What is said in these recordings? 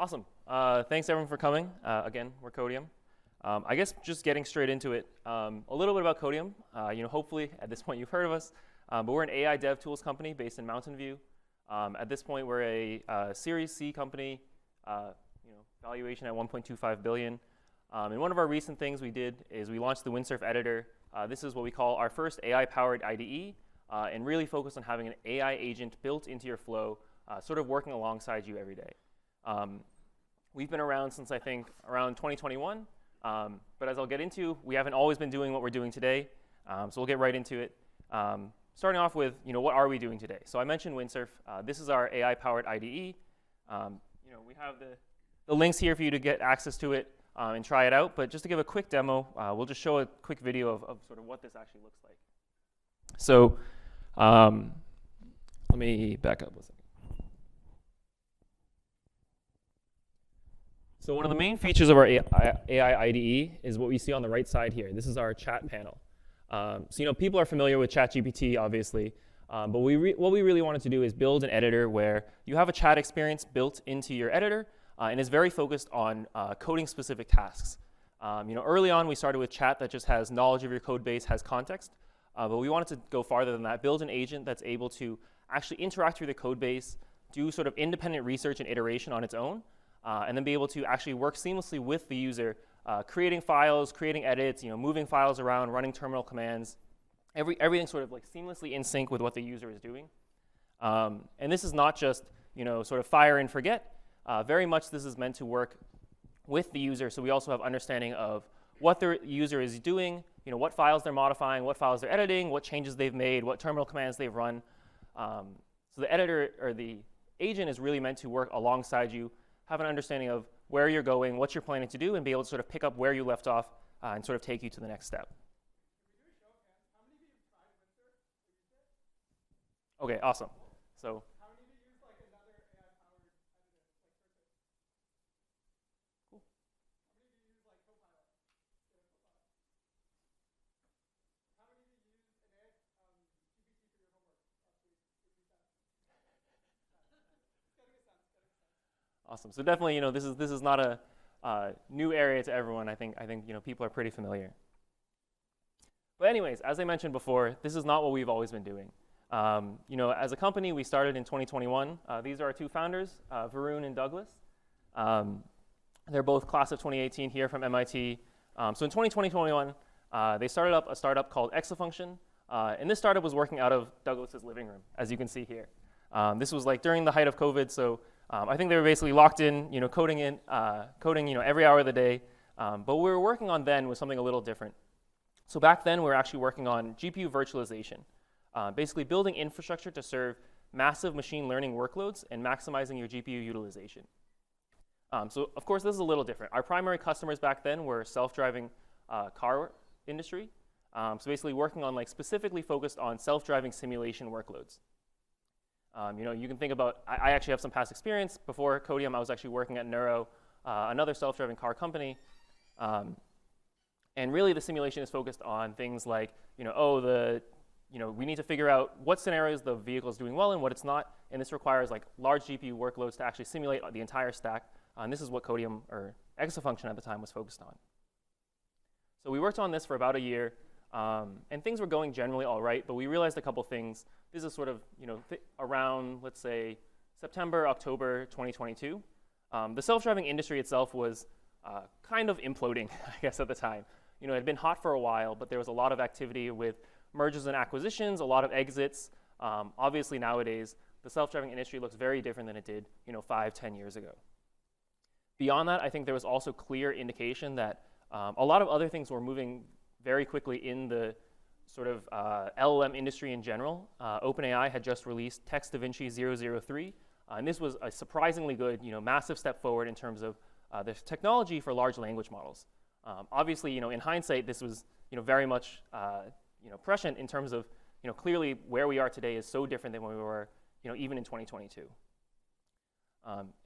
Awesome. Thanks everyone for coming. Again, we're Codeium. I guess just getting straight into it, a little bit about Codeium. Hopefully at this point you've heard of us, but we're an AI dev tools company based in Mountain View. At this point, we're a Series C company, valuation at 1.25 billion. And one of our recent things we did is we launched the Windsurf editor. This is what we call our first AI-powered IDE, and really focus on having an AI agent built into your flow, sort of working alongside you every day. We've been around since I think around 2021, but as I'll get into, we haven't always been doing what we're doing today, so we'll get right into it. Starting off with, what are we doing today? So I mentioned Windsurf. This is our AI-powered IDE. We have the links here for you to get access to it and try it out, but just to give a quick demo, we'll just show a quick video of sort of what this actually looks like. So let me back up a second. So one of the main features of our AI IDE is what we see on the right side here. This is our chat panel. So people are familiar with ChatGPT, obviously, but what we really wanted to do is build an editor where you have a chat experience built into your editor, and is very focused on coding-specific tasks. Early on, we started with chat that just has knowledge of your code base, has context, but we wanted to go farther than that, build an agent that's able to actually interact through the code base, do sort of independent research and iteration on its own, and then be able to actually work seamlessly with the user, creating files, creating edits, moving files around, running terminal commands, everything sort of like seamlessly in sync with what the user is doing. And this is not just sort of fire and forget. Very much this is meant to work with the user, so we also have understanding of what the user is doing, what files they're modifying, what files they're editing, what changes they've made, what terminal commands they've run. So the editor or the agent is really meant to work alongside you, have an understanding of where you're going, what you're planning to do, and be able to sort of pick up where you left off and sort of take you to the next step. Okay, awesome. So. How many of you use like another AI-powered editor? Cool. How many of you use like Copilot? How many of you use an GPT for your homework? Awesome. So definitely, this is not a new area to everyone. I think people are pretty familiar. But anyways, as I mentioned before, this is not what we've always been doing. As a company, we started in 2021. These are our two founders, Varun and Douglas. They're both class of 2018 here from MIT. So in 2021, they started up a startup called Exafunction. And this startup was working out of Douglas's living room, as you can see here. This was like during the height of COVID, so I think they were basically locked in, coding every hour of the day. But what we were working on then was something a little different. So back then, we were actually working on GPU virtualization, basically building infrastructure to serve massive machine learning workloads and maximizing your GPU utilization. So of course, this is a little different. Our primary customers back then were self-driving car industry. So basically working on specifically focused on self-driving simulation workloads. You can think about, I actually have some past experience. Before Codeium, I was actually working at Neuro, another self-driving car company. And really the simulation is focused on things like, we need to figure out what scenarios the vehicle is doing well and what it's not. And this requires large GPU workloads to actually simulate the entire stack. And this is what Codeium, or Exafunction at the time, was focused on. So we worked on this for about a year. And things were going generally all right, but we realized a couple things. This is sort of, around, let's say, September, October 2022. The self-driving industry itself was kind of imploding, I guess, at the time. It had been hot for a while, but there was a lot of activity with mergers and acquisitions, a lot of exits. Obviously, nowadays, the self-driving industry looks very different than it did, 5, 10 years ago. Beyond that, I think there was also clear indication that a lot of other things were moving very quickly in the sort of LLM industry in general. OpenAI had just released Text DaVinci 003, and this was a surprisingly good, massive step forward in terms of the technology for large language models. Obviously, in hindsight, this was, very much, prescient in terms of, clearly where we are today is so different than when we were, even in 2022.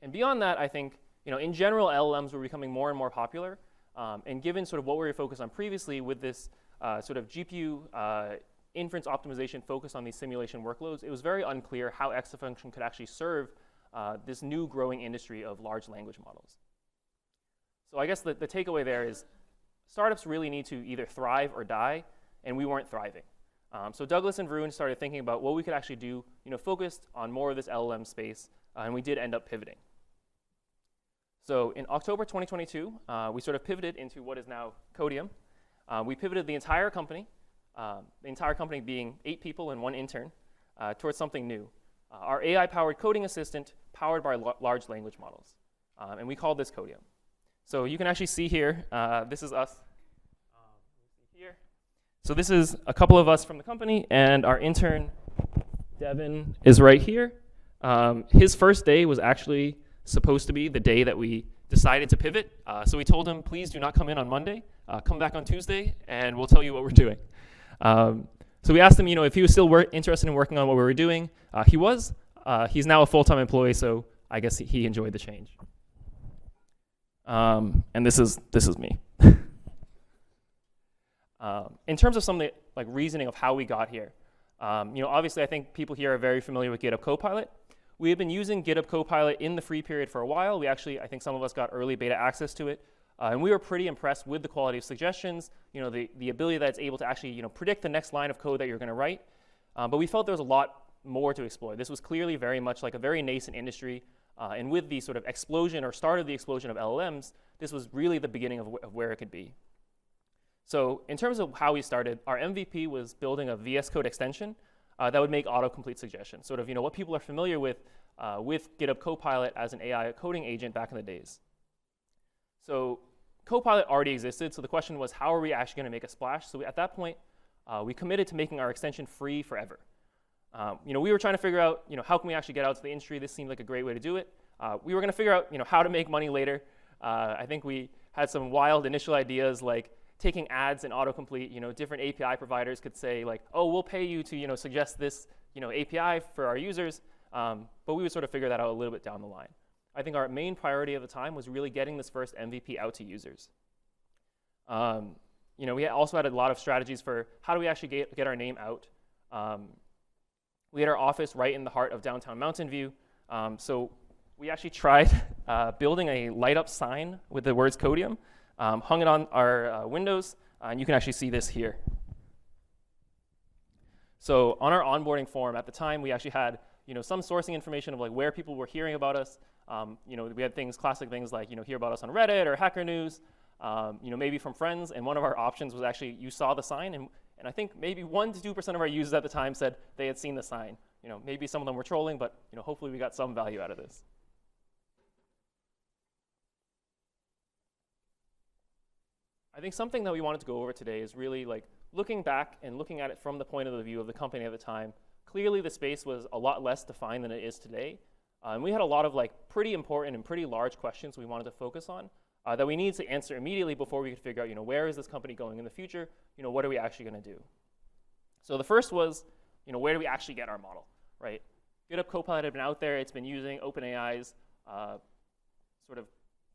And beyond that, I think, in general, LLMs were becoming more and more popular. And given sort of what we were focused on previously with this sort of GPU inference optimization focused on these simulation workloads, it was very unclear how Exafunction could actually serve this new growing industry of large language models. So I guess the takeaway there is startups really need to either thrive or die, and we weren't thriving. So Douglas and Varun started thinking about what we could actually do, focused on more of this LLM space, and we did end up pivoting. So in October 2022, we sort of pivoted into what is now Codeium. We pivoted the entire company being 8 people and 1 intern, towards something new. Our AI-powered coding assistant powered by large language models. And we called this Codeium. So you can actually see here, this is us. Here. So this is a couple of us from the company, and our intern, Devin, is right here. His first day was actually supposed to be the day that we decided to pivot. So we told him, please do not come in on Monday. Come back on Tuesday, and we'll tell you what we're doing. So we asked him, if he was still interested in working on what we were doing. He was. He's now a full-time employee, so I guess he enjoyed the change. And this is me. In terms of some of the reasoning of how we got here, obviously I think people here are very familiar with GitHub Copilot. We have been using GitHub Copilot in the free period for a while. We actually, I think some of us got early beta access to it. And we were pretty impressed with the quality of suggestions, the ability that it's able to actually predict the next line of code that you're going to write. But we felt there was a lot more to explore. This was clearly very much like a very nascent industry. And with the sort of explosion or start of the explosion of LLMs, this was really the beginning of where it could be. So in terms of how we started, our MVP was building a VS Code extension that would make autocomplete suggestions, sort of what people are familiar with GitHub Copilot as an AI coding agent back in the days. So Copilot already existed, so the question was, how are we actually going to make a splash? So at that point, we committed to making our extension free forever. We were trying to figure out, how can we actually get out to the industry? This seemed like a great way to do it. We were going to figure out, how to make money later. I think we had some wild initial ideas, like taking ads and autocomplete. Different API providers could say, like, oh, we'll pay you to, suggest this, API for our users. But we would sort of figure that out a little bit down the line. I think our main priority at the time was really getting this first MVP out to users. We also had a lot of strategies for how do we actually get our name out. We had our office right in the heart of downtown Mountain View. So we actually tried building a light-up sign with the words Codeium, hung it on our windows, and you can actually see this here. So on our onboarding form at the time, we actually had some sourcing information of where people were hearing about us. We had classic things like hear about us on Reddit or Hacker News, maybe from friends. And one of our options was actually you saw the sign, and I think maybe 1% to 2% of our users at the time said they had seen the sign. Maybe some of them were trolling, but hopefully we got some value out of this. I think something that we wanted to go over today is really looking back and looking at it from the point of view of the company at the time. Clearly, the space was a lot less defined than it is today. And we had a lot of pretty important and pretty large questions we wanted to focus on that we needed to answer immediately before we could figure out, where is this company going in the future? What are we actually going to do? So the first was, where do we actually get our model, right? GitHub Copilot had been out there. It's been using OpenAI's sort of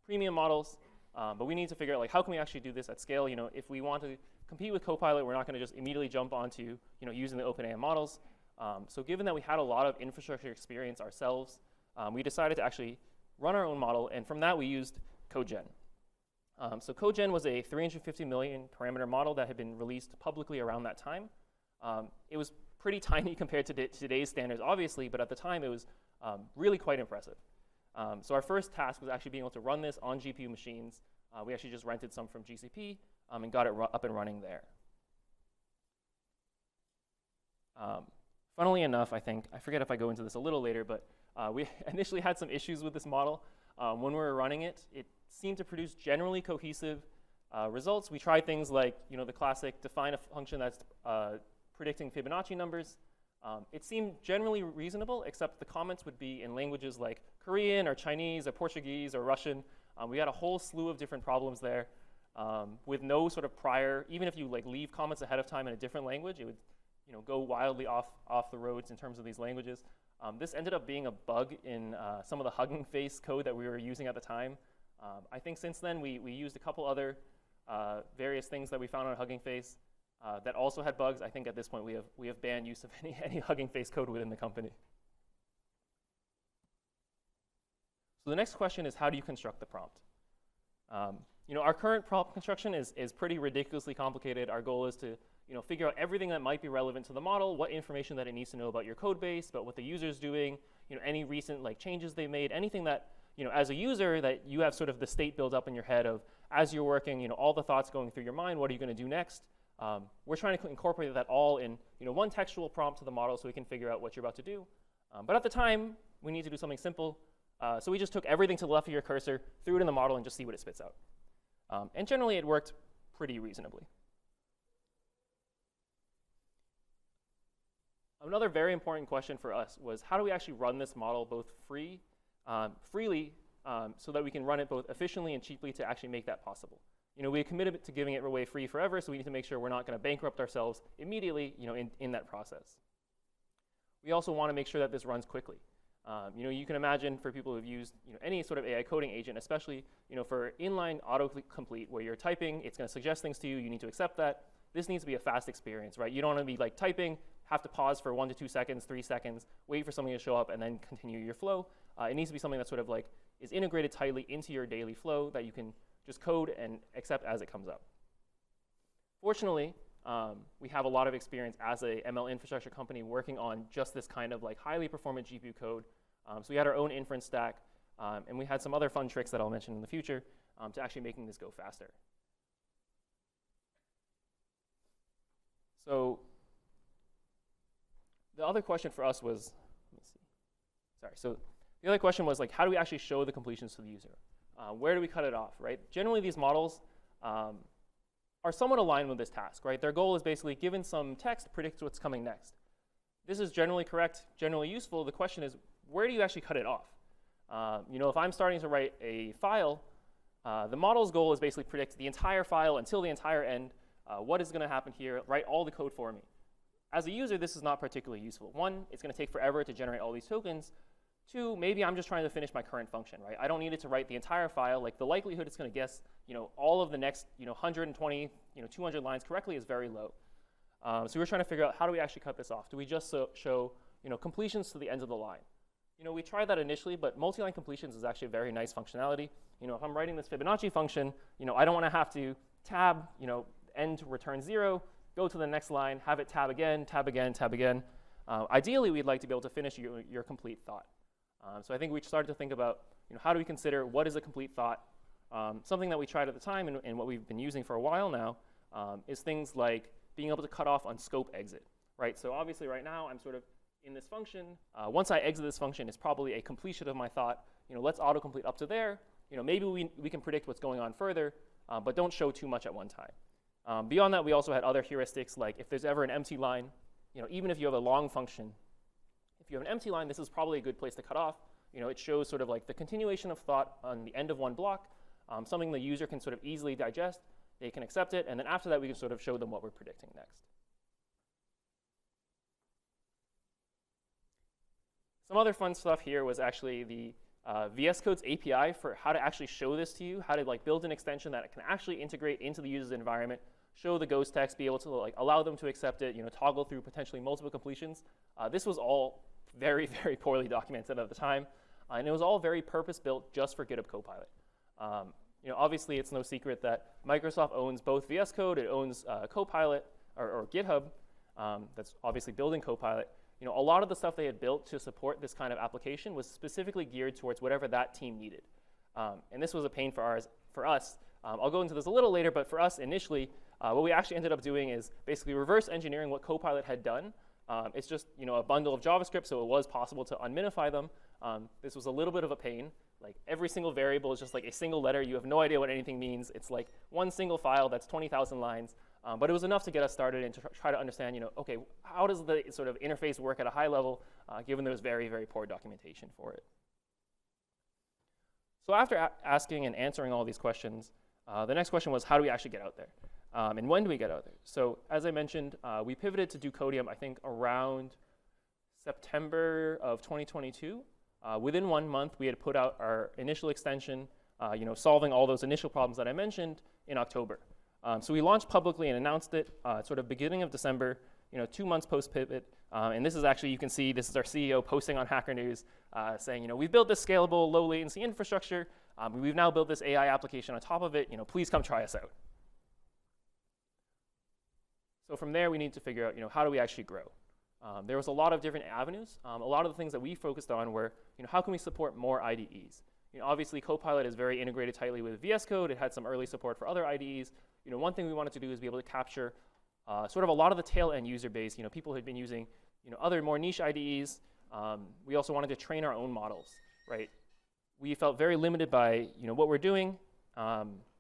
premium models. But we need to figure out how can we actually do this at scale? If we want to compete with Copilot, we're not going to just immediately jump onto using the OpenAI models. So given that we had a lot of infrastructure experience ourselves, we decided to actually run our own model, and from that we used Codegen. So Codegen was a 350 million parameter model that had been released publicly around that time. It was pretty tiny compared to today's standards, obviously, but at the time it was really quite impressive. So our first task was actually being able to run this on GPU machines. We actually just rented some from GCP and got it up and running there. Funnily enough, I forget if I go into this a little later, but we initially had some issues with this model. When we were running it, it seemed to produce generally cohesive results. We tried things like the classic define a function that's predicting Fibonacci numbers. It seemed generally reasonable, except the comments would be in languages like Korean or Chinese or Portuguese or Russian. We had a whole slew of different problems there with no sort of prior, even if you leave comments ahead of time in a different language, it would go wildly off the roads in terms of these languages. This ended up being a bug in some of the Hugging Face code that we were using at the time. I think since then we used a couple other various things that we found on Hugging Face that also had bugs. I think at this point we have banned use of any Hugging Face code within the company. So the next question is, how do you construct the prompt? Our current prompt construction is pretty ridiculously complicated. Our goal is to figure out everything that might be relevant to the model, what information that it needs to know about your code base, about what the user's doing, any recent changes they made, anything that as a user that you have sort of the state built up in your head of as you're working, all the thoughts going through your mind, what are you going to do next? We're trying to incorporate that all in one textual prompt to the model so we can figure out what you're about to do. But at the time, we need to do something simple. So we just took everything to the left of your cursor, threw it in the model, and just see what it spits out. And generally, it worked pretty reasonably. Another very important question for us was, how do we actually run this model both freely so that we can run it both efficiently and cheaply to actually make that possible? We committed to giving it away free forever, so we need to make sure we're not going to bankrupt ourselves immediately in that process. We also want to make sure that this runs quickly. You can imagine for people who've used any sort of AI coding agent, especially for inline autocomplete where you're typing, it's going to suggest things to you, you need to accept that. This needs to be a fast experience, right? You don't want to be typing, have to pause for 1 to 2 seconds, 3 seconds, wait for something to show up, and then continue your flow. It needs to be something that sort of is integrated tightly into your daily flow that you can just code and accept as it comes up. Fortunately, we have a lot of experience as a ML infrastructure company working on just this kind of highly performant GPU code. So we had our own inference stack, and we had some other fun tricks that I'll mention in the future to actually making this go faster. So the other question for us was, so the other question was how do we actually show the completions to the user? Where do we cut it off, right? Generally, these models are somewhat aligned with this task, right? Their goal is basically, given some text, predict what's coming next. This is generally correct, generally useful. The question is, where do you actually cut it off? If I'm starting to write a file, the model's goal is basically predict the entire file until the entire end. What is going to happen here? Write all the code for me. As a user, this is not particularly useful. One, it's going to take forever to generate all these tokens. Two, maybe I'm just trying to finish my current function, right? I don't need it to write the entire file. The likelihood it's going to guess, all of the next, 120, 200 lines correctly is very low. So we're trying to figure out, how do we actually cut this off? Do we just show, completions to the ends of the line? We tried that initially, but multi-line completions is actually a very nice functionality. If I'm writing this Fibonacci function, I don't want to have to tab, end to return 0, go to the next line, have it tab again, tab again, tab again. Ideally, we'd like to be able to finish your complete thought. So I think we started to think about, how do we consider what is a complete thought? Something that we tried at the time and what we've been using for a while now is things like being able to cut off on scope exit, right? So obviously right now I'm sort of in this function. Once I exit this function, it's probably a completion of my thought. Let's autocomplete up to there. Maybe we can predict what's going on further, but don't show too much at one time. Beyond that, we also had other heuristics, like if there's ever an empty line, even if you have a long function, if you have an empty line, this is probably a good place to cut off. It shows sort of the continuation of thought on the end of one block, something the user can sort of easily digest, they can accept it, and then after that we can sort of show them what we're predicting next. Some other fun stuff here was actually the VS Code's API for how to actually show this to you, how to build an extension that can actually integrate into the user's environment, show the ghost text, be able to allow them to accept it, toggle through potentially multiple completions. This was all very, very poorly documented at the time, and it was all very purpose-built just for GitHub Copilot. Obviously, it's no secret that Microsoft owns both VS Code, it owns Copilot, or GitHub, that's obviously building Copilot. A lot of the stuff they had built to support this kind of application was specifically geared towards whatever that team needed. And this was a pain for us. I'll go into this a little later, but for us initially, what we actually ended up doing is basically reverse engineering what Copilot had done. It's just a bundle of JavaScript, so it was possible to unminify them. This was a little bit of a pain. Every single variable is just a single letter. You have no idea what anything means. It's one single file that's 20,000 lines. But it was enough to get us started and to try to understand, okay, how does the sort of interface work at a high level, given there was very, very poor documentation for it. So after asking and answering all these questions, the next question was, how do we actually get out there? And when do we get out there? So as I mentioned, we pivoted to do Codeium, I think, around September of 2022. Within 1 month, we had put out our initial extension, solving all those initial problems that I mentioned in October. So we launched publicly and announced it sort of beginning of December. 2 months post-pivot. And this is actually, you can see, this is our CEO posting on Hacker News saying, we've built this scalable, low latency infrastructure. We've now built this AI application on top of it. Please come try us out. So from there, we need to figure out, how do we actually grow? There was a lot of different avenues. A lot of the things that we focused on were, how can we support more IDEs? Obviously, Copilot is very integrated tightly with VS Code. It had some early support for other IDEs. One thing we wanted to do is be able to capture sort of a lot of the tail end user base. People who had been using, other more niche IDEs. We also wanted to train our own models, right? We felt very limited by, what we're doing,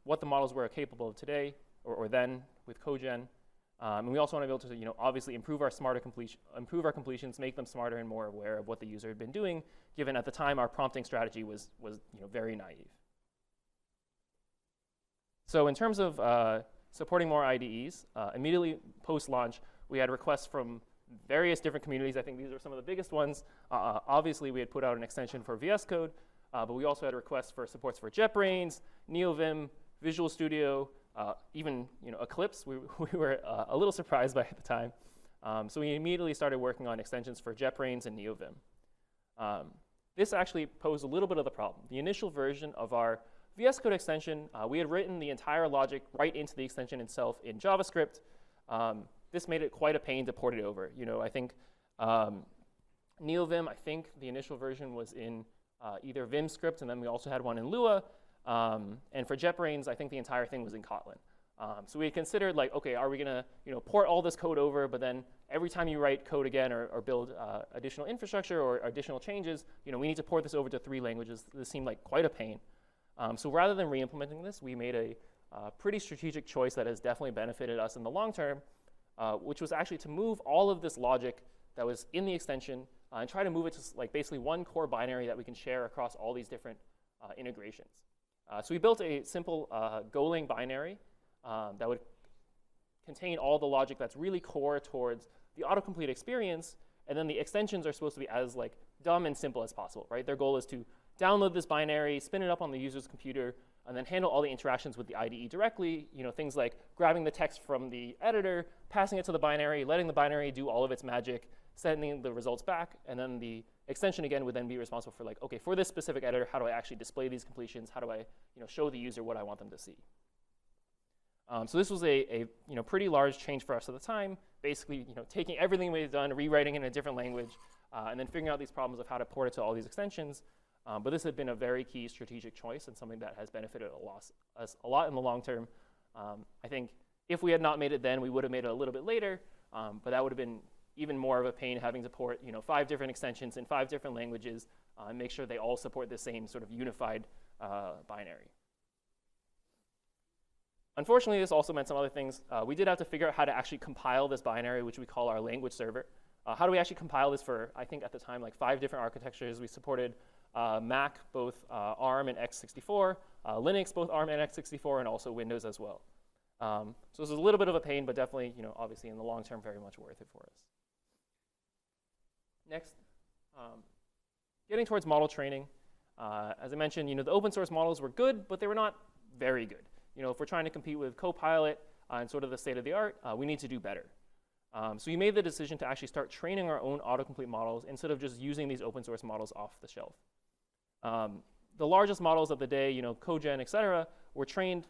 what the models were capable of today or then with Codegen. And we also want to be able to, obviously improve our completions, make them smarter and more aware of what the user had been doing, given at the time our prompting strategy was very naive. So in terms of supporting more IDEs, immediately post-launch, we had requests from various different communities. I think these are some of the biggest ones. Obviously, we had put out an extension for VS Code, but we also had requests for supports for JetBrains, NeoVim, Visual Studio, even Eclipse. We were a little surprised by at the time. So we immediately started working on extensions for JetBrains and NeoVim. This actually posed a little bit of the problem. The initial version of our VS Code extension, we had written the entire logic right into the extension itself in JavaScript. This made it quite a pain to port it over. I think NeoVim, I think the initial version was in either Vim script, and then we also had one in Lua. And for JetBrains, I think the entire thing was in Kotlin. So we considered, like, okay, are we going to port all this code over, but then every time you write code again or build additional infrastructure or additional changes, we need to port this over to 3 languages. This seemed like quite a pain. So rather than re-implementing this, we made a pretty strategic choice that has definitely benefited us in the long term, which was actually to move all of this logic that was in the extension and try to move it to basically one core binary that we can share across all these different integrations. So we built a simple Golang binary that would contain all the logic that's really core towards the autocomplete experience, and then the extensions are supposed to be as dumb and simple as possible, right? Their goal is to download this binary, spin it up on the user's computer, and then handle all the interactions with the IDE directly. Things like grabbing the text from the editor, passing it to the binary, letting the binary do all of its magic, sending the results back, and then the extension again would then be responsible for okay, for this specific editor, how do I actually display these completions? How do I show the user what I want them to see? So this was a pretty large change for us at the time, basically taking everything we've done, rewriting it in a different language, and then figuring out these problems of how to port it to all these extensions. But this had been a very key strategic choice and something that has benefited us a lot in the long term. I think if we had not made it then, we would have made it a little bit later, but that would have been even more of a pain having to port 5 different extensions in 5 different languages and make sure they all support the same sort of unified binary. Unfortunately, this also meant some other things. We did have to figure out how to actually compile this binary, which we call our language server. How do we actually compile this for, I think at the time, 5 different architectures? We supported Mac, both ARM and x64, Linux, both ARM and x64, and also Windows as well. So this was a little bit of a pain, but definitely, obviously in the long term, very much worth it for us. Next, getting towards model training. As I mentioned, the open source models were good, but they were not very good. If we're trying to compete with Copilot and sort of the state of the art, we need to do better. So we made the decision to actually start training our own autocomplete models instead of just using these open source models off the shelf. The largest models of the day, Codegen, et cetera, were trained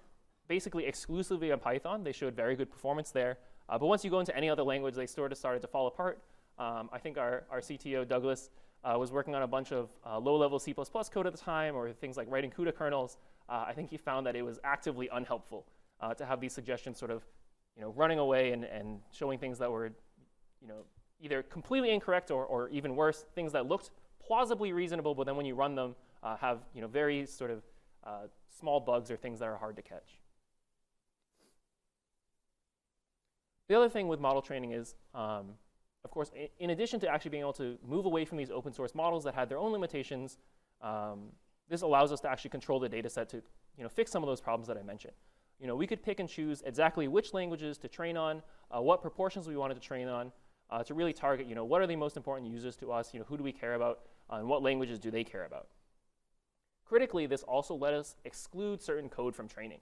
basically exclusively on Python. They showed very good performance there. But once you go into any other language, they sort of started to fall apart. I think our CTO, Douglas, was working on a bunch of low-level C++ code at the time, or things like writing CUDA kernels. I think he found that it was actively unhelpful to have these suggestions sort of running away and showing things that were either completely incorrect or even worse, things that looked plausibly reasonable, but then when you run them, have very sort of small bugs or things that are hard to catch. The other thing with model training is, of course, in addition to actually being able to move away from these open source models that had their own limitations, this allows us to actually control the data set to fix some of those problems that I mentioned. We could pick and choose exactly which languages to train on, what proportions we wanted to train on, to really target, what are the most important users to us, who do we care about, and what languages do they care about. Critically, this also let us exclude certain code from training.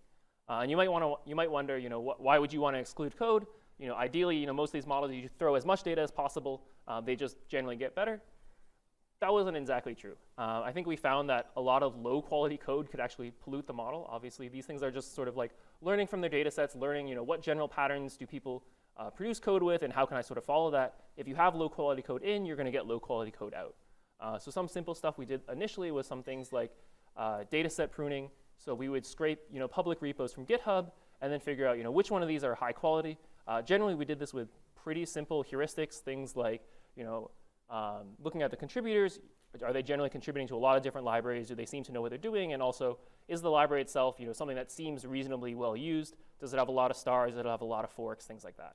And you might wonder, why would you want to exclude code? ideally, most of these models, you throw as much data as possible. They just generally get better. That wasn't exactly true. I think we found that a lot of low-quality code could actually pollute the model. Obviously, these things are just sort of like learning from their data sets, learning what general patterns do people produce code with, and how can I sort of follow that. If you have low-quality code in, you're going to get low-quality code out. So some simple stuff we did initially was some things like data set pruning. So we would scrape public repos from GitHub and then figure out which one of these are high quality. Generally, we did this with pretty simple heuristics, things like looking at the contributors. Are they generally contributing to a lot of different libraries? Do they seem to know what they're doing? And also, is the library itself something that seems reasonably well used? Does it have a lot of stars? Does it have a lot of forks? Things like that.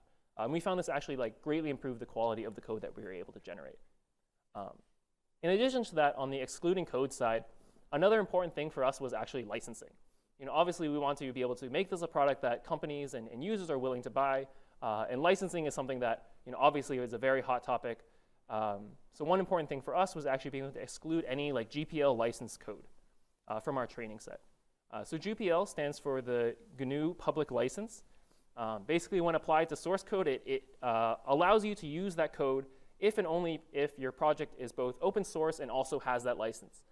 We found this actually greatly improved the quality of the code that we were able to generate. In addition to that, on the excluding code side, another important thing for us was actually licensing. Obviously, we want to be able to make this a product that companies and users are willing to buy. And licensing is something that obviously is a very hot topic. So one important thing for us was actually being able to exclude any GPL licensed code from our training set. So GPL stands for the GNU Public License. Basically, when applied to source code, it allows you to use that code if and only if your project is both open source and also has that license.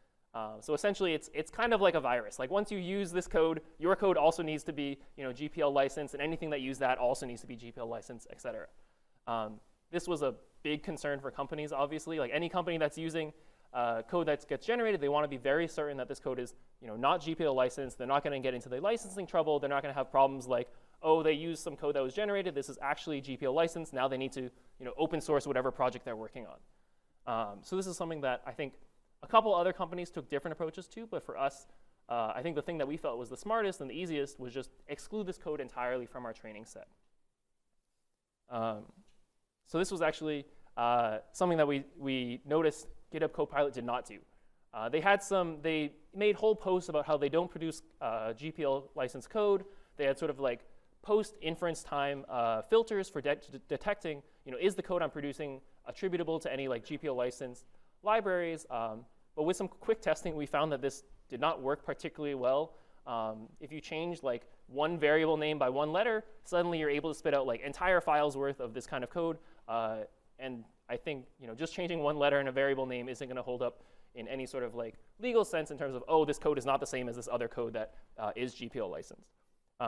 So essentially, it's kind of like a virus. Once you use this code, your code also needs to be GPL licensed, and anything that uses that also needs to be GPL licensed, et cetera. This was a big concern for companies, obviously. Any company that's using code that gets generated, they want to be very certain that this code is not GPL licensed. They're not going to get into the licensing trouble. They're not going to have problems like, oh, they used some code that was generated. This is actually GPL licensed. Now they need to open source whatever project they're working on. So this is something that I think a couple other companies took different approaches to, but for us, I think the thing that we felt was the smartest and the easiest was just exclude this code entirely from our training set. So this was actually something that we noticed GitHub Copilot did not do. They made whole posts about how they don't produce GPL licensed code. They had sort of post-inference time filters for detecting, is the code I'm producing attributable to any GPL licensed libraries. But with some quick testing, we found that this did not work particularly well. If you change one variable name by one letter, suddenly you're able to spit out entire files worth of this kind of code. And I think just changing one letter in a variable name isn't going to hold up in any sort of legal sense in terms of, oh, this code is not the same as this other code that is GPL licensed.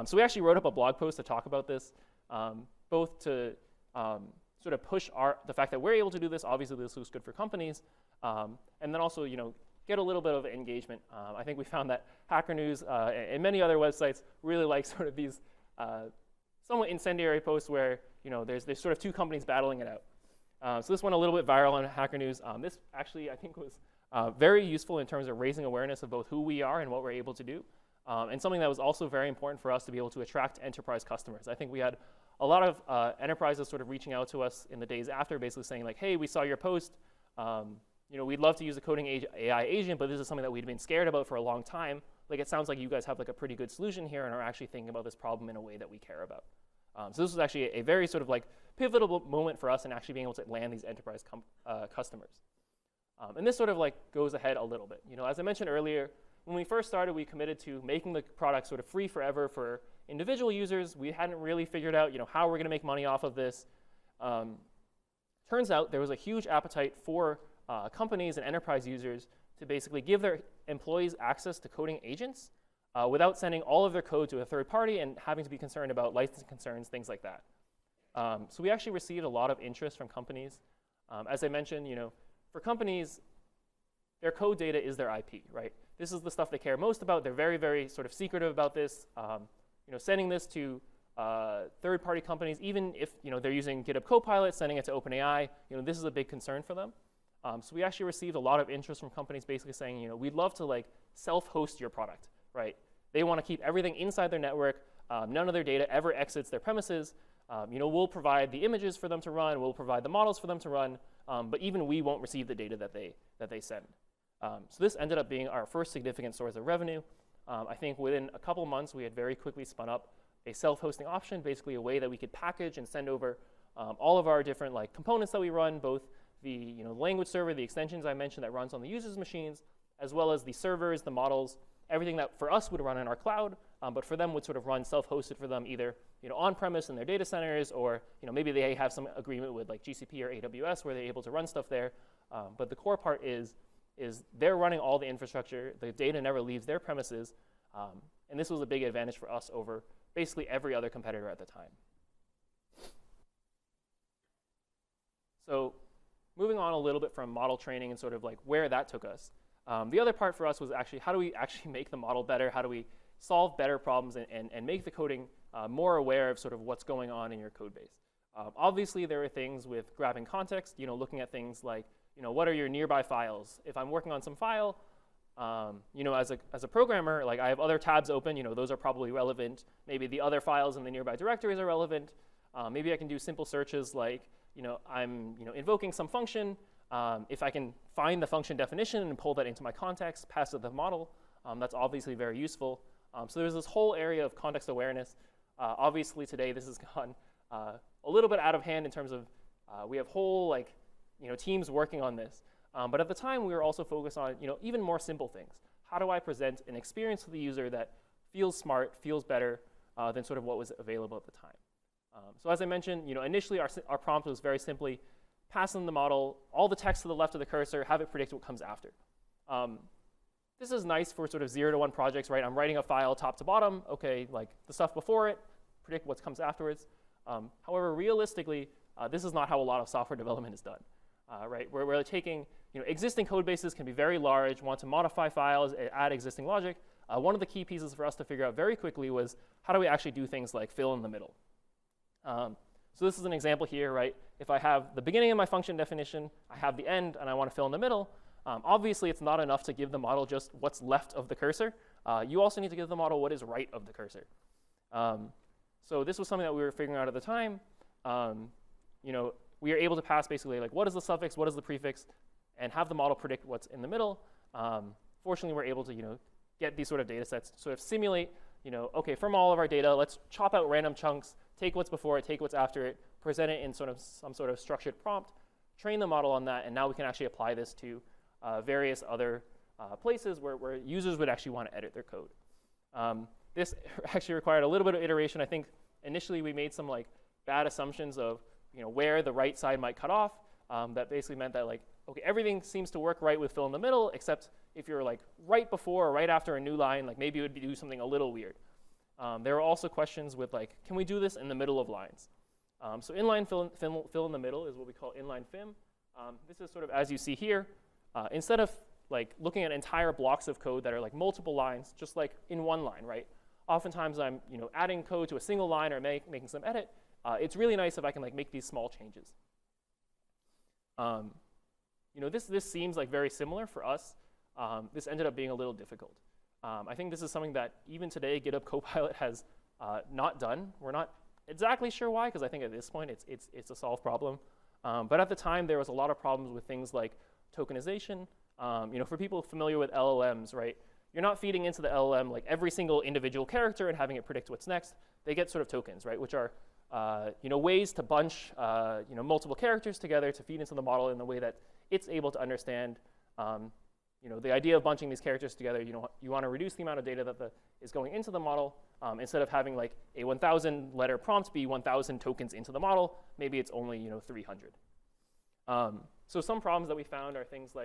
So we actually wrote up a blog post to talk about this, both to sort of push the fact that we're able to do this. Obviously, this was good for companies. And then also, get a little bit of engagement. I think we found that Hacker News and many other websites really like sort of these somewhat incendiary posts where there's sort of two companies battling it out. So this went a little bit viral on Hacker News. This actually, I think, was very useful in terms of raising awareness of both who we are and what we're able to do. And something that was also very important for us to be able to attract enterprise customers. I think we had a lot of enterprises sort of reaching out to us in the days after, basically saying hey, we saw your post. We'd love to use a coding AI agent, but this is something that we'd been scared about for a long time. It sounds like you guys have a pretty good solution here and are actually thinking about this problem in a way that we care about. So this was actually a very sort of pivotal moment for us in actually being able to land these enterprise customers. And this sort of goes ahead a little bit. As I mentioned earlier, when we first started, we committed to making the product sort of free forever for individual users. We hadn't really figured out how we're going to make money off of this. Turns out there was a huge appetite for companies and enterprise users to basically give their employees access to coding agents without sending all of their code to a third party and having to be concerned about licensing concerns, things like that. So we actually received a lot of interest from companies. As I mentioned, for companies, their code data is their IP, right? This is the stuff they care most about. They're very, very sort of secretive about this. Sending this to third-party companies, even if they're using GitHub Copilot, sending it to OpenAI, this is a big concern for them. So we actually received a lot of interest from companies basically saying, we'd love to self-host your product, right? They want to keep everything inside their network. None of their data ever exits their premises. We'll provide the images for them to run. We'll provide the models for them to run. But even we won't receive the data that they send. So this ended up being our first significant source of revenue. I think within a couple months, we had very quickly spun up a self-hosting option, basically a way that we could package and send over all of our different components that we run, both the language server, the extensions I mentioned that runs on the user's machines, as well as the servers, the models, everything that for us would run in our cloud, but for them would sort of run self-hosted for them, either on-premise in their data centers, or maybe they have some agreement with like GCP or AWS where they're able to run stuff there. But the core part is they're running all the infrastructure. The data never leaves their premises, and this was a big advantage for us over basically every other competitor at the time. So moving on a little bit from model training and sort of like where that took us. The other part for us was actually how do we actually make the model better? How do we solve better problems and make the coding more aware of sort of what's going on in your code base? Obviously, there are things with grabbing context, looking at things like, what are your nearby files? If I'm working on some file, as a programmer, like I have other tabs open, those are probably relevant. Maybe the other files in the nearby directories are relevant. Maybe I can do simple searches like, I'm invoking some function. If I can find the function definition and pull that into my context, pass it to the model, that's obviously very useful. So there's this whole area of context awareness. Obviously today this has gone a little bit out of hand in terms of we have whole teams working on this. But at the time we were also focused on even more simple things. How do I present an experience to the user that feels smart, feels better than sort of what was available at the time? So as I mentioned, initially our prompt was very simply pass in the model all the text to the left of the cursor, have it predict what comes after. This is nice for sort of 0 to 1 projects, right? I'm writing a file top to bottom. Okay, like the stuff before it, predict what comes afterwards. However, realistically, this is not how a lot of software development is done, right? Where we're taking existing code bases can be very large, want to modify files, add existing logic. One of the key pieces for us to figure out very quickly was how do we actually do things like fill in the middle. So this is an example here, right? If I have the beginning of my function definition, I have the end, and I want to fill in the middle, obviously it's not enough to give the model just what's left of the cursor. You also need to give the model what is right of the cursor. So this was something that we were figuring out at the time. We are able to pass basically like what is the suffix, what is the prefix, and have the model predict what's in the middle. Fortunately, we're able to get these sort of data sets, sort of simulate, okay, from all of our data, let's chop out random chunks, take what's before it, take what's after it, present it in some sort of structured prompt, train the model on that, and now we can actually apply this to various other places where users would actually want to edit their code. This actually required a little bit of iteration. I think initially we made some bad assumptions of where the right side might cut off. That basically meant that okay, everything seems to work right with fill in the middle, except if you're right before or right after a new line, maybe it would do something a little weird. There were also questions with can we do this in the middle of lines? So inline fill in the middle is what we call inline fim. This is sort of as you see here. Instead of looking at entire blocks of code that are multiple lines, just in one line, right? Oftentimes I'm adding code to a single line or making some edit. It's really nice if I can make these small changes. This seems very similar for us. This ended up being a little difficult. I think this is something that even today GitHub Copilot has not done. We're not exactly sure why, because I think at this point it's a solved problem. But at the time there was a lot of problems with things like tokenization. For people familiar with LLMs, right? You're not feeding into the LLM every single individual character and having it predict what's next. They get sort of tokens, right? Which are ways to bunch multiple characters together to feed into the model in the way that it's able to understand. The idea of bunching these characters together, you want to reduce the amount of data that is going into the model. Instead of having a 1,000 letter prompt be 1,000 tokens into the model, maybe it's only 300. So some problems that we found are things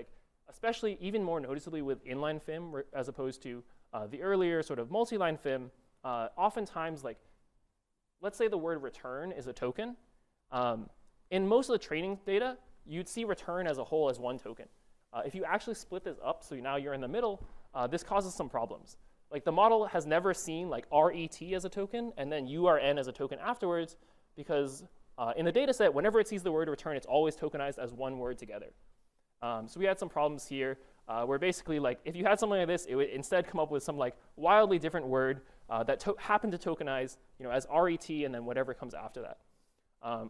especially even more noticeably with inline fim as opposed to the earlier sort of multi-line fim. Oftentimes, let's say the word return is a token. In most of the training data, you'd see return as a whole as one token. If you actually split this up, so now you're in the middle, this causes some problems. The model has never seen RET as a token and then URN as a token afterwards, because in the data set, whenever it sees the word return, it's always tokenized as one word together. So we had some problems here where basically if you had something like this, it would instead come up with some wildly different word that happened to tokenize as RET and then whatever comes after that.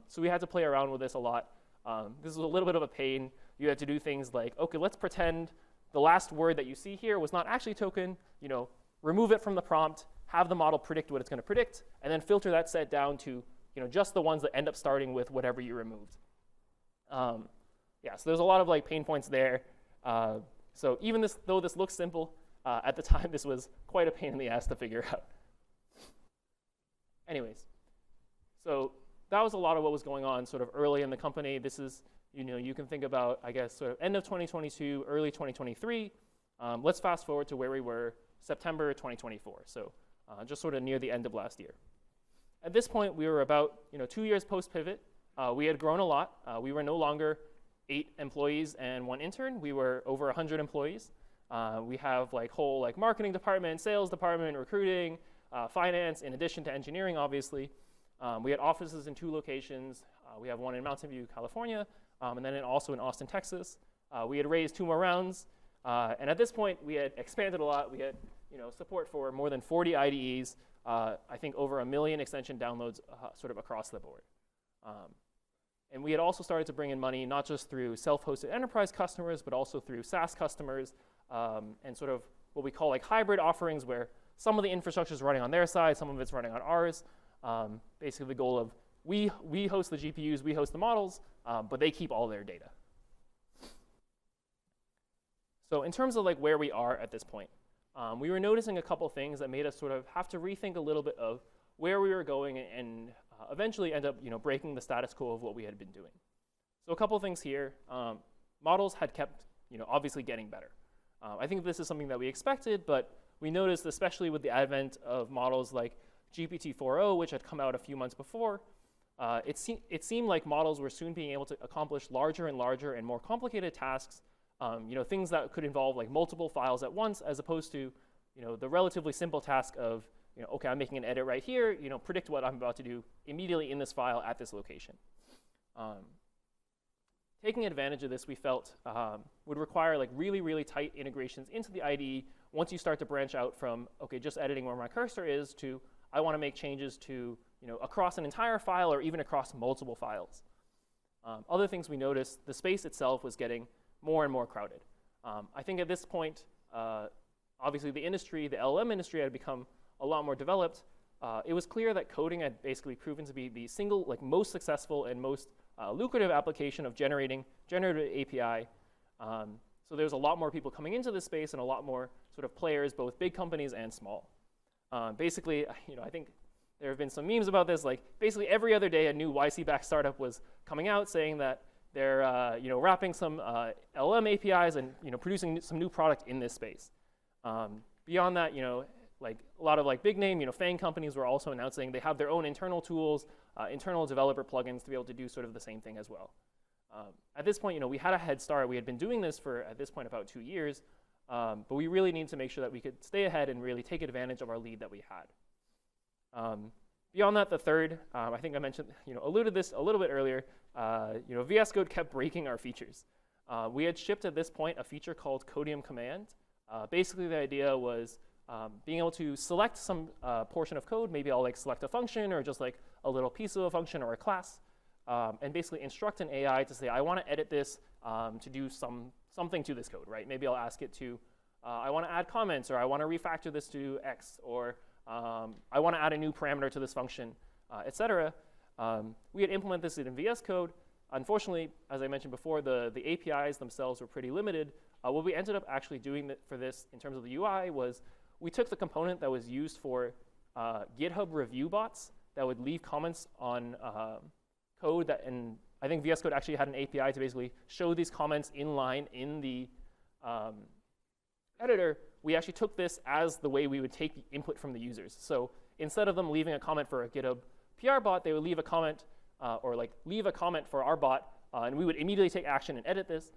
So we had to play around with this a lot. This was a little bit of a pain. You had to do things okay, let's pretend the last word that you see here was not actually token, remove it from the prompt, have the model predict what it's going to predict, and then filter that set down to just the ones that end up starting with whatever you removed. Yeah, so there's a lot of pain points there. So even though this looks simple, At the time, this was quite a pain in the ass to figure out. Anyways, so that was a lot of what was going on sort of early in the company. This is, you can think about, I guess, sort of end of 2022, early 2023. Let's fast forward to where we were September 2024. So just sort of near the end of last year. At this point, we were about 2 years post-pivot. We had grown a lot. We were no longer 8 employees and 1 intern. We were over 100 employees. We have whole marketing department, sales department, recruiting, finance, in addition to engineering, obviously. We had offices in 2 locations. We have one in Mountain View, California, and then also in Austin, Texas. We had raised 2 more rounds. And at this point, we had expanded a lot. We had support for more than 40 IDEs. I think over 1 million extension downloads sort of across the board. And we had also started to bring in money, not just through self-hosted enterprise customers, but also through SaaS customers and sort of what we call hybrid offerings, where some of the infrastructure is running on their side, some of it's running on ours. Basically, the goal of we host the GPUs, we host the models, but they keep all their data. So in terms of where we are at this point, we were noticing a couple things that made us sort of have to rethink a little bit of where we were going and eventually end up breaking the status quo of what we had been doing. So a couple things here. Models had kept obviously getting better. I think this is something that we expected, but we noticed, especially with the advent of models like GPT-4o, which had come out a few months before, it seemed like models were soon being able to accomplish larger and larger and more complicated tasks, things that could involve multiple files at once, as opposed to the relatively simple task of okay, I'm making an edit right here, predict what I'm about to do immediately in this file at this location. Taking advantage of this, we felt would require really, really tight integrations into the IDE once you start to branch out from, okay, just editing where my cursor is, to I want to make changes to across an entire file or even across multiple files. Other things we noticed, the space itself was getting more and more crowded. I think at this point, obviously the industry, the LLM industry, had become a lot more developed. It was clear that coding had basically proven to be the single most successful and most lucrative application of generative API. So there's a lot more people coming into this space and a lot more sort of players, both big companies and small. Basically, I think there have been some memes about this. Basically every other day, a new YC-backed startup was coming out saying that they're wrapping some LLM APIs and producing some new product in this space. Beyond that, a lot of big name, FANG companies were also announcing they have their own internal tools, internal developer plugins to be able to do sort of the same thing as well. At this point, we had a head start. We had been doing this for, at this point, about 2 years. But we really needed to make sure that we could stay ahead and really take advantage of our lead that we had. Beyond that, the third, I think I mentioned, alluded this a little bit earlier, VS Code kept breaking our features. We had shipped at this point a feature called Codeium command. Basically, the idea was being able to select some portion of code. Maybe I'll select a function or just a little piece of a function or a class, and basically instruct an AI to say, I want to edit this to do something to this code, right? Maybe I'll ask it to, I want to add comments, or I want to refactor this to X, or I want to add a new parameter to this function, etc. We had implemented this in VS Code. Unfortunately, as I mentioned before, the APIs themselves were pretty limited. What we ended up actually doing for this in terms of the UI was we took the component that was used for GitHub review bots that would leave comments on code and I think VS Code actually had an API to basically show these comments in line in the editor. We actually took this as the way we would take the input from the users. So instead of them leaving a comment for a GitHub PR bot, they would leave a comment leave a comment for our bot, and we would immediately take action and edit this.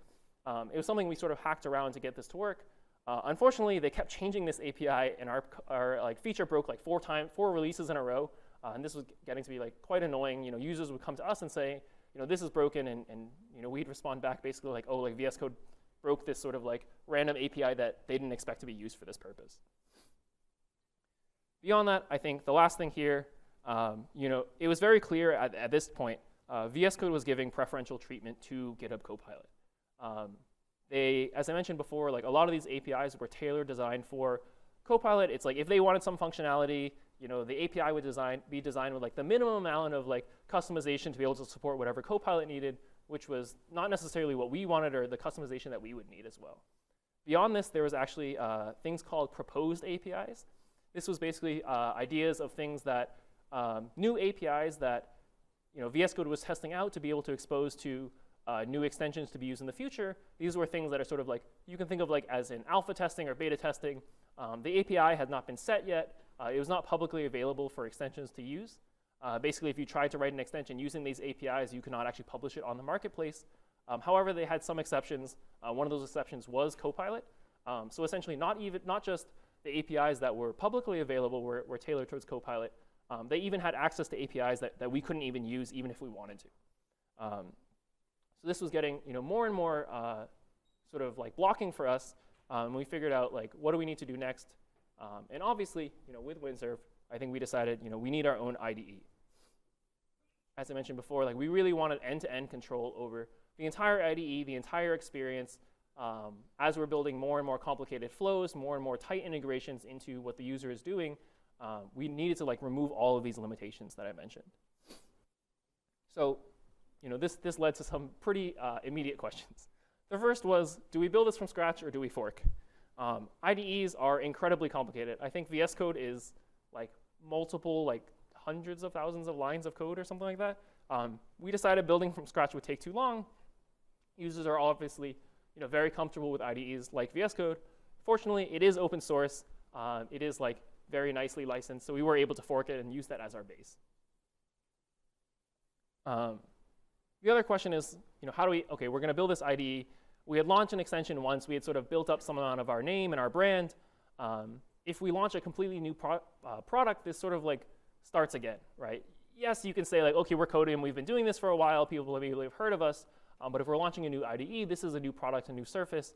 It was something we sort of hacked around to get this to work. Unfortunately, they kept changing this API, and our feature broke 4 releases in a row. And this was getting to be quite annoying. Users would come to us and say, this is broken, and we'd respond back basically oh, VS Code broke this sort of random API that they didn't expect to be used for this purpose. Beyond that, I think the last thing here, it was very clear at this point, VS Code was giving preferential treatment to GitHub Copilot. As I mentioned before, a lot of these APIs were tailored designed for Copilot. It's if they wanted some functionality, the API would be designed with the minimum amount of customization to be able to support whatever Copilot needed, which was not necessarily what we wanted or the customization that we would need as well. Beyond this, there was actually things called proposed APIs. This was basically ideas of things that, new APIs that VS Code was testing out to be able to expose to new extensions to be used in the future. These were things that are sort of like, you can think of like as in alpha testing or beta testing. The API had not been set yet. It was not publicly available for extensions to use. Basically, if you tried to write an extension using these APIs, you could not actually publish it on the marketplace. However, they had some exceptions. One of those exceptions was Copilot. So essentially, not just the APIs that were publicly available were tailored towards Copilot. They even had access to APIs that we couldn't even use, even if we wanted to. So this was getting more and more sort of like blocking for us. And we figured out like, what do we need to do next? And obviously, with Windsurf, I think we decided we need our own IDE. As I mentioned before, like we really wanted end-to-end control over the entire IDE, the entire experience. As we're building more and more complicated flows, more and more tight integrations into what the user is doing, we needed to like remove all of these limitations that I mentioned. So, this led to some pretty immediate questions. The first was, do we build this from scratch or do we fork? IDEs are incredibly complicated. I think VS Code is like multiple, like hundreds of thousands of lines of code or something like that. We decided building from scratch would take too long. Users are obviously very comfortable with IDEs like VS Code. Fortunately, it is open source. It is like very nicely licensed, so we were able to fork it and use that as our base. The other question is, how do we, okay, we're going to build this IDE. We had launched an extension once. We had sort of built up some amount of our name and our brand. If we launch a completely new product, this sort of like starts again, right? Yes, you can say like, okay, we're Codeium. We've been doing this for a while. People maybe have heard of us. But if we're launching a new IDE, this is a new product, a new surface.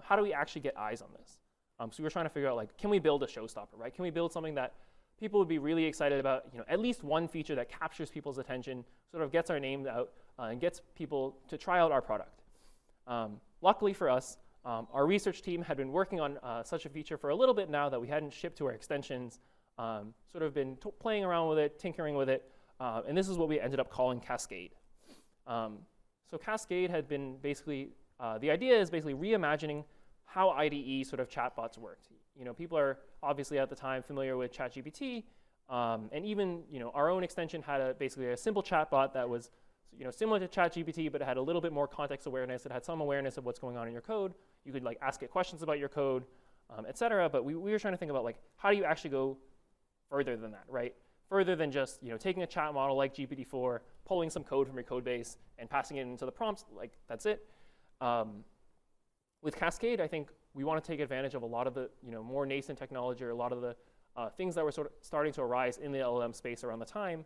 How do we actually get eyes on this? So we were trying to figure out like, can we build a showstopper, right? Can we build something that people would be really excited about? At least one feature that captures people's attention, sort of gets our name out, and gets people to try out our product. Luckily for us, our research team had been working on such a feature for a little bit now that we hadn't shipped to our extensions, sort of been playing around with it, tinkering with it, and this is what we ended up calling Cascade. So Cascade had been basically, the idea is basically reimagining how IDE sort of chatbots worked. People are obviously at the time familiar with ChatGPT, and even our own extension had basically a simple chatbot that was similar to ChatGPT, but it had a little bit more context awareness. It had some awareness of what's going on in your code. You could like ask it questions about your code, et cetera. But we were trying to think about like, how do you actually go further than that, right? Further than just taking a chat model like GPT-4, pulling some code from your code base and passing it into the prompts, like that's it. With Cascade, I think we want to take advantage of a lot of the more nascent technology, or a lot of the things that were sort of starting to arise in the LLM space around the time.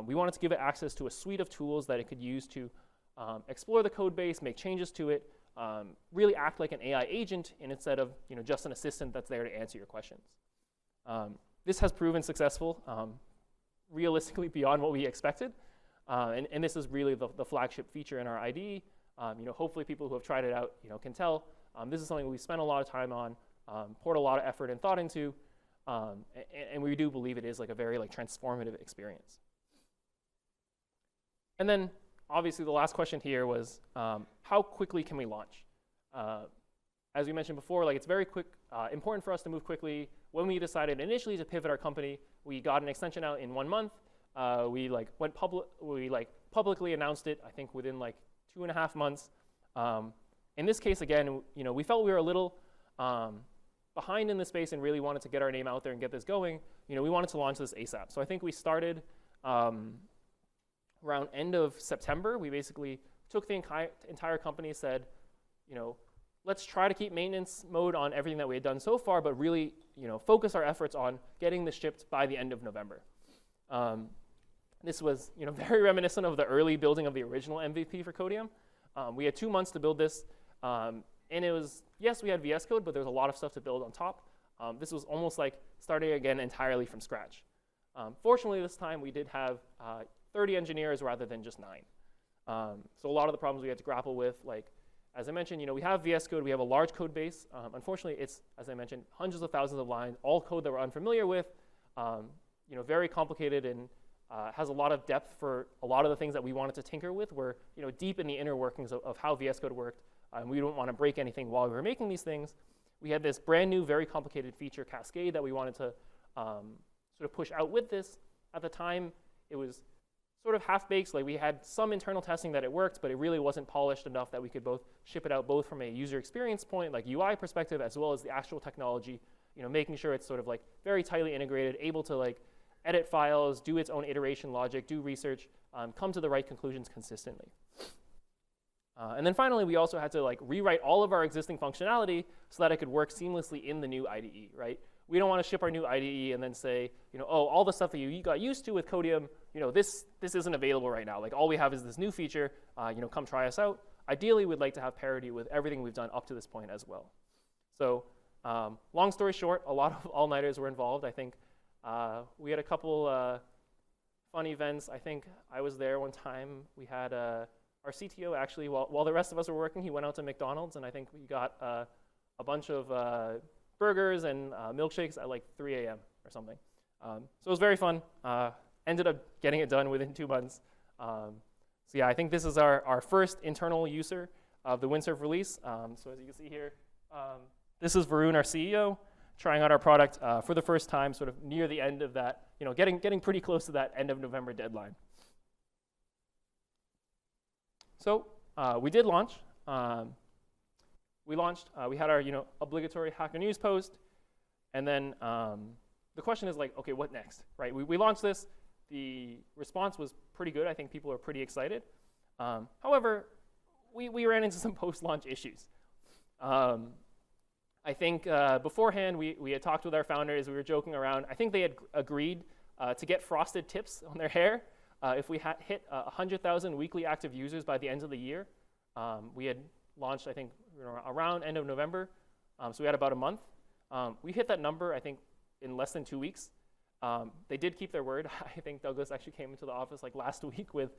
We wanted to give it access to a suite of tools that it could use to explore the code base, make changes to it, really act like an AI agent instead of just an assistant that's there to answer your questions. This has proven successful, realistically beyond what we expected, and this is really the flagship feature in our IDE. Hopefully people who have tried it out can tell. This is something we spent a lot of time on, poured a lot of effort and thought into, and we do believe it is like a very transformative experience. And then obviously the last question here was, how quickly can we launch? As we mentioned before, it's very important for us to move quickly. When we decided initially to pivot our company, we got an extension out in 1 month. We went public. We publicly announced it, I think, within 2.5 months. In this case, again, we felt we were a little behind in the space and really wanted to get our name out there and get this going. We wanted to launch this ASAP. So I think we started around end of September. We basically took the entire company, said, let's try to keep maintenance mode on everything that we had done so far, but really focus our efforts on getting this shipped by the end of November. This was very reminiscent of the early building of the original MVP for Codeium. We had 2 months to build this, and it was, yes, we had VS Code, but there was a lot of stuff to build on top. This was almost like starting again entirely from scratch. Fortunately, this time we did have 30 engineers rather than just 9. So a lot of the problems we had to grapple with, as I mentioned, we have VS Code, we have a large code base. Unfortunately, it's, as I mentioned, hundreds of thousands of lines, all code that we're unfamiliar with, very complicated and has a lot of depth for a lot of the things that we wanted to tinker with. We're deep in the inner workings of how VS Code worked. and we didn't want to break anything while we were making these things. We had this brand new, very complicated feature cascade that we wanted to sort of push out with this. At the time, it was sort of half-baked. Like we had some internal testing that it worked, but it really wasn't polished enough that we could both ship it out both from a user experience point, like UI perspective, as well as the actual technology, making sure it's sort of like very tightly integrated, able to like edit files, do its own iteration logic, do research, come to the right conclusions consistently. And then finally, we also had to like rewrite all of our existing functionality so that it could work seamlessly in the new IDE, right? We don't want to ship our new IDE and then say, oh, all the stuff that you got used to with Codeium, this isn't available right now. Like all we have is this new feature, come try us out. Ideally, we'd like to have parity with everything we've done up to this point as well. So long story short, a lot of all-nighters were involved. I think we had a couple fun events. I think I was there one time. We had our CTO actually, while the rest of us were working, he went out to McDonald's, and I think we got a bunch of burgers and milkshakes at like 3 a.m. or something. So it was very fun. Ended up getting it done within 2 months. So yeah, I think this is our first internal user of the Windsurf release. So as you can see here, this is Varun, our CEO, trying out our product for the first time, sort of near the end of that, getting pretty close to that end of November deadline. So we did launch. We launched. We had our obligatory Hacker News post, and then the question is like, okay, what next, right? We launched this. The response was pretty good. I think people are pretty excited. However, we ran into some post-launch issues. I think beforehand we had talked with our founders. We were joking around. I think they had agreed to get frosted tips on their hair if we had hit 100,000 weekly active users by the end of the year. We had launched, I think, around end of November, so we had about a month. We hit that number, I think, in less than 2 weeks. They did keep their word. I think Douglas actually came into the office like last week with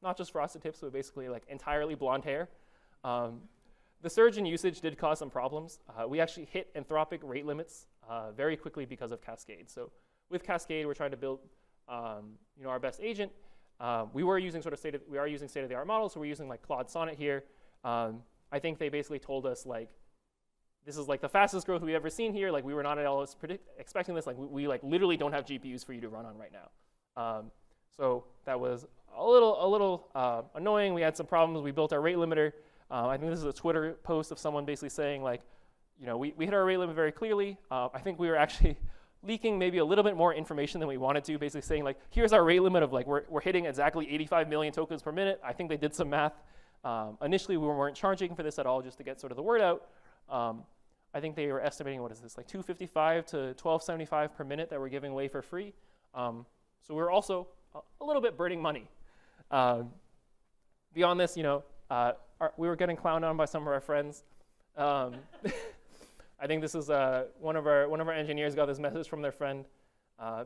not just frosted tips, but basically like entirely blonde hair. The surge in usage did cause some problems. We actually hit Anthropic rate limits very quickly because of Cascade. So with Cascade, we're trying to build our best agent. We are using state-of-the-art models, so we're using like Claude Sonnet here. I think they basically told us like, this is like the fastest growth we've ever seen here. Like we were not at all expecting this. Like we like literally don't have GPUs for you to run on right now. So that was a little annoying. We had some problems. We built our rate limiter. I think this is a Twitter post of someone basically saying like, we hit our rate limit very clearly. I think we were actually leaking maybe a little bit more information than we wanted to, basically saying like, here's our rate limit of like, we're hitting exactly 85 million tokens per minute. I think they did some math. Initially, we weren't charging for this at all just to get sort of the word out. I think they were estimating, what is this, like $2.55 to $12.75 per minute that we're giving away for free. So we're also a little bit burning money. Beyond this, we were getting clowned on by some of our friends. I think this is one of our engineers got this message from their friend,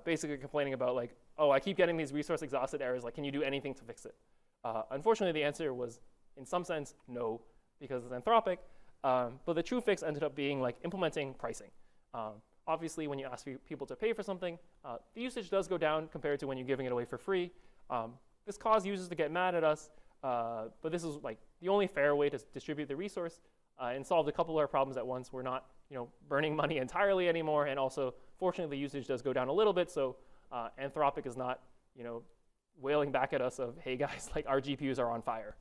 basically complaining about like, oh, I keep getting these resource exhausted errors. Like, can you do anything to fix it? Unfortunately, the answer was, in some sense, no, because it's Anthropic. But the true fix ended up being like implementing pricing. Obviously, when you ask people to pay for something, the usage does go down compared to when you're giving it away for free. This caused users to get mad at us, but this is like the only fair way to distribute the resource and solved a couple of our problems at once. We're not burning money entirely anymore, and also, fortunately, the usage does go down a little bit, so Anthropic is not wailing back at us of, hey guys, like our GPUs are on fire.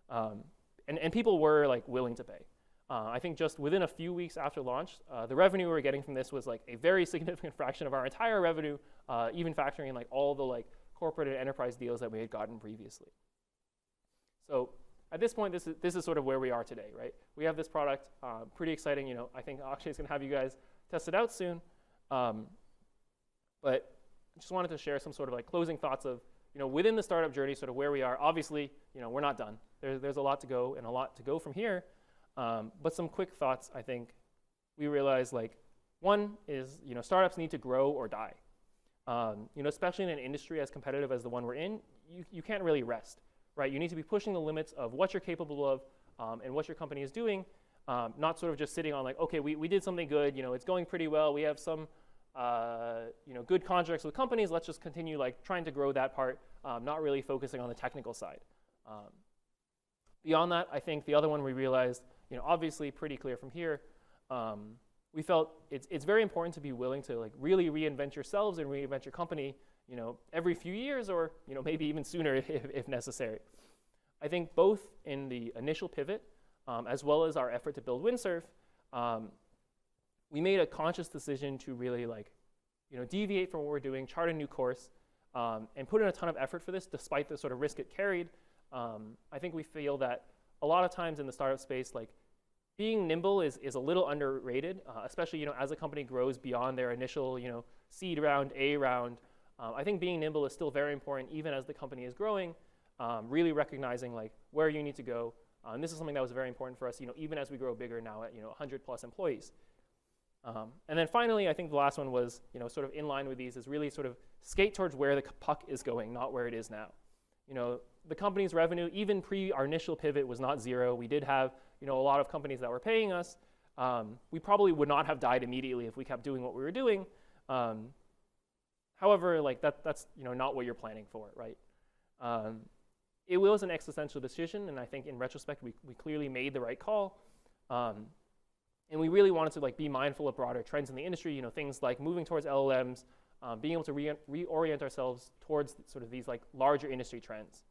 And people were like willing to pay. I think just within a few weeks after launch, the revenue we were getting from this was like a very significant fraction of our entire revenue, even factoring in like all the like corporate and enterprise deals that we had gotten previously. So at this point, this is sort of where we are today, right? We have this product, pretty exciting. I think Akshay is going to have you guys test it out soon. But I just wanted to share some sort of like closing thoughts of within the startup journey, sort of where we are. Obviously, we're not done. There's a lot to go and a lot to go from here. But some quick thoughts, I think we realize like one is startups need to grow or die. Especially in an industry as competitive as the one we're in, you can't really rest, right? You need to be pushing the limits of what you're capable of and what your company is doing, not sort of just sitting on like, okay, we did something good, it's going pretty well, we have some good contracts with companies, let's just continue like trying to grow that part, not really focusing on the technical side. Beyond that, I think the other one we realized, obviously pretty clear from here, we felt it's very important to be willing to like really reinvent yourselves and reinvent your company, every few years or maybe even sooner if necessary. I think both in the initial pivot as well as our effort to build Windsurf, we made a conscious decision to really deviate from what we're doing, chart a new course, and put in a ton of effort for this despite the sort of risk it carried. I think we feel that a lot of times in the startup space, being nimble is a little underrated, especially as a company grows beyond their initial seed round, A round. I think being nimble is still very important even as the company is growing, really recognizing where you need to go. And this is something that was very important for us, even as we grow bigger now at 100 plus employees. And then finally, I think the last one was sort of in line with these is really sort of skate towards where the puck is going, not where it is now. The company's revenue, even pre our initial pivot, was not zero. We did have a lot of companies that were paying us. We probably would not have died immediately if we kept doing what we were doing. However, that's not what you're planning for, right? It was an existential decision, and I think in retrospect we clearly made the right call. And we really wanted to be mindful of broader trends in the industry, things like moving towards LLMs, being able to reorient ourselves towards sort of these larger industry trends.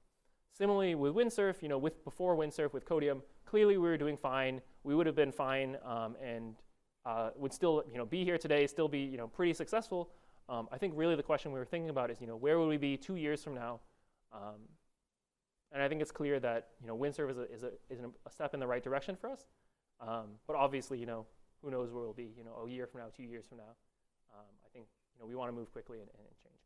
Similarly with Windsurf, before Windsurf with Codeium, clearly we were doing fine. We would have been fine and would still be here today, still be pretty successful. I think really the question we were thinking about is where would we be 2 years from now? And I think it's clear that Windsurf is a step in the right direction for us. But obviously who knows where we'll be a year from now, 2 years from now. I think we want to move quickly and change.